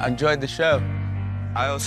I enjoyed the show. I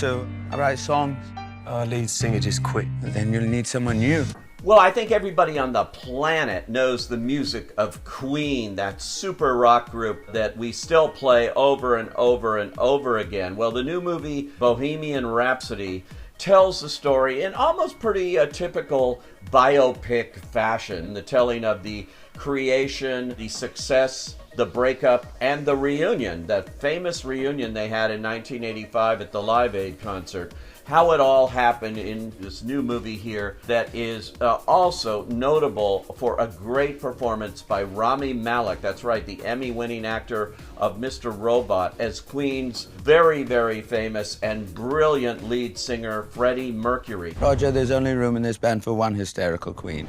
write songs. Our lead singer just quit. Then you'll need someone new. Well, I think everybody on the planet knows the music of Queen, that super rock group that we still play over and over and over again. Well, the new movie, Bohemian Rhapsody, tells the story in almost pretty typical biopic fashion. The telling of the creation, the success, the breakup, and the reunion, that famous reunion they had in 1985 at the Live Aid concert. How it all happened in this new movie here that is also notable for a great performance by Rami Malek. That's right, the Emmy-winning actor of Mr. Robot as Queen's very, very famous and brilliant lead singer, Freddie Mercury. Roger, there's only room in this band for one hysterical queen.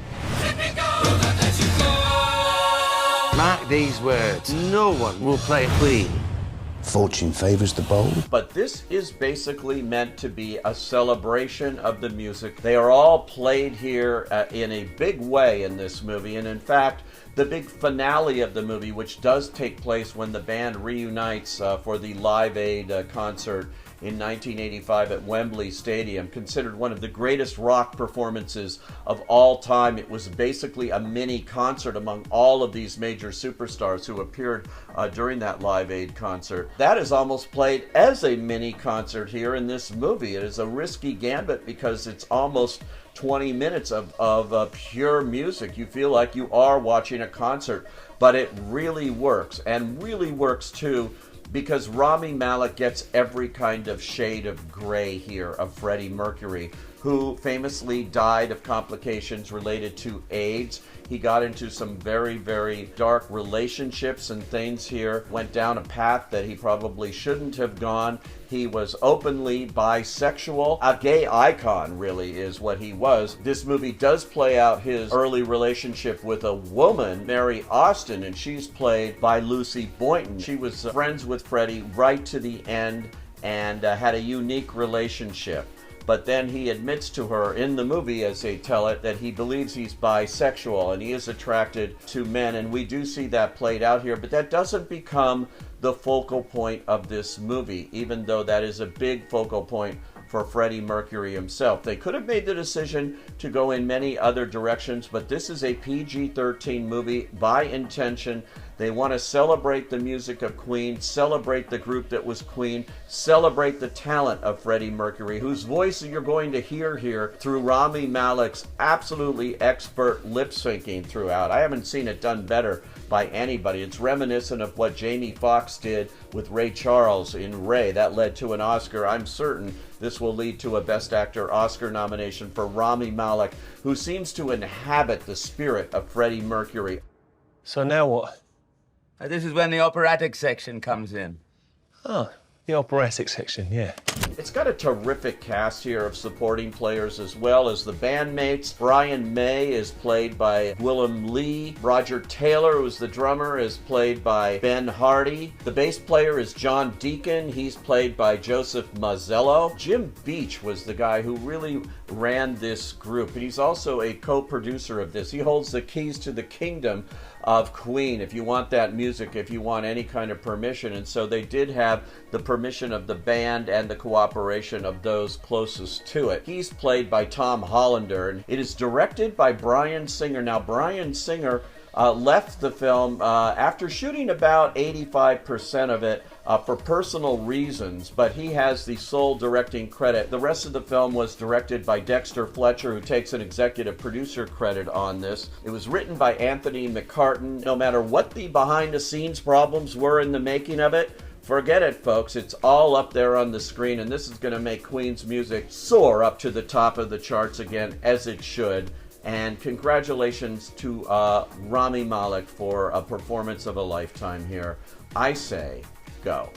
Mark these words. No one will play Queen. Fortune favors the bold. But this is basically meant to be a celebration of the music. They are all played here in a big way in this movie. And in fact, the big finale of the movie, which does take place when the band reunites for the Live Aid concert in 1985 at Wembley Stadium, considered one of the greatest rock performances of all time. It was basically a mini concert among all of these major superstars who appeared during that Live Aid concert. That is almost played as a mini concert here in this movie. It is a risky gambit because it's almost 20 minutes of pure music. You feel like you are watching a concert, but it really works, and really works too, because Rami Malek gets every kind of shade of gray here of Freddie Mercury, who famously died of complications related to AIDS. He got into some very, very dark relationships and things here, went down a path that he probably shouldn't have gone. He was openly bisexual. A gay icon, really, is what he was. This movie does play out his early relationship with a woman, Mary Austin, and she's played by Lucy Boynton. She was friends with Freddie right to the end and had a unique relationship. But then he admits to her in the movie, as they tell it, that he believes he's bisexual and he is attracted to men. And we do see that played out here, but that doesn't become the focal point of this movie, even though that is a big focal point for Freddie Mercury himself. They could have made the decision to go in many other directions, but this is a PG-13 movie by intention. They want to celebrate the music of Queen, celebrate the group that was Queen, celebrate the talent of Freddie Mercury, whose voice you're going to hear here through Rami Malek's absolutely expert lip syncing throughout. I haven't seen it done better by anybody. It's reminiscent of what Jamie Foxx did with Ray Charles in Ray. That led to an Oscar. I'm certain this will lead to a Best Actor Oscar nomination for Rami Malek, who seems to inhabit the spirit of Freddie Mercury. So now what? This is when the operatic section comes in. Oh, the operatic section, yeah. It's got a terrific cast here of supporting players as well as the bandmates. Brian May is played by Willem Lee. Roger Taylor, who's the drummer, is played by Ben Hardy. The bass player is John Deacon. He's played by Joseph Mazzello. Jim Beach was the guy who really ran this group, and he's also a co-producer of this. He holds the keys to the kingdom of Queen, if you want that music, if you want any kind of permission. And so they did have the permission of the band and the cooperation of those closest to it. He's played by Tom Hollander, and it is directed by Bryan Singer. Now, Bryan Singer left the film after shooting about 85% of it for personal reasons, but he has the sole directing credit. The rest of the film was directed by Dexter Fletcher, who takes an executive producer credit on this. It was written by Anthony Mccartin. No matter what the behind-the-scenes problems were in the making of it, forget it, folks. It's all up there on the screen, and this is going to make Queen's music soar up to the top of the charts again, as it should. And congratulations to Rami Malek for a performance of a lifetime here. I say, go.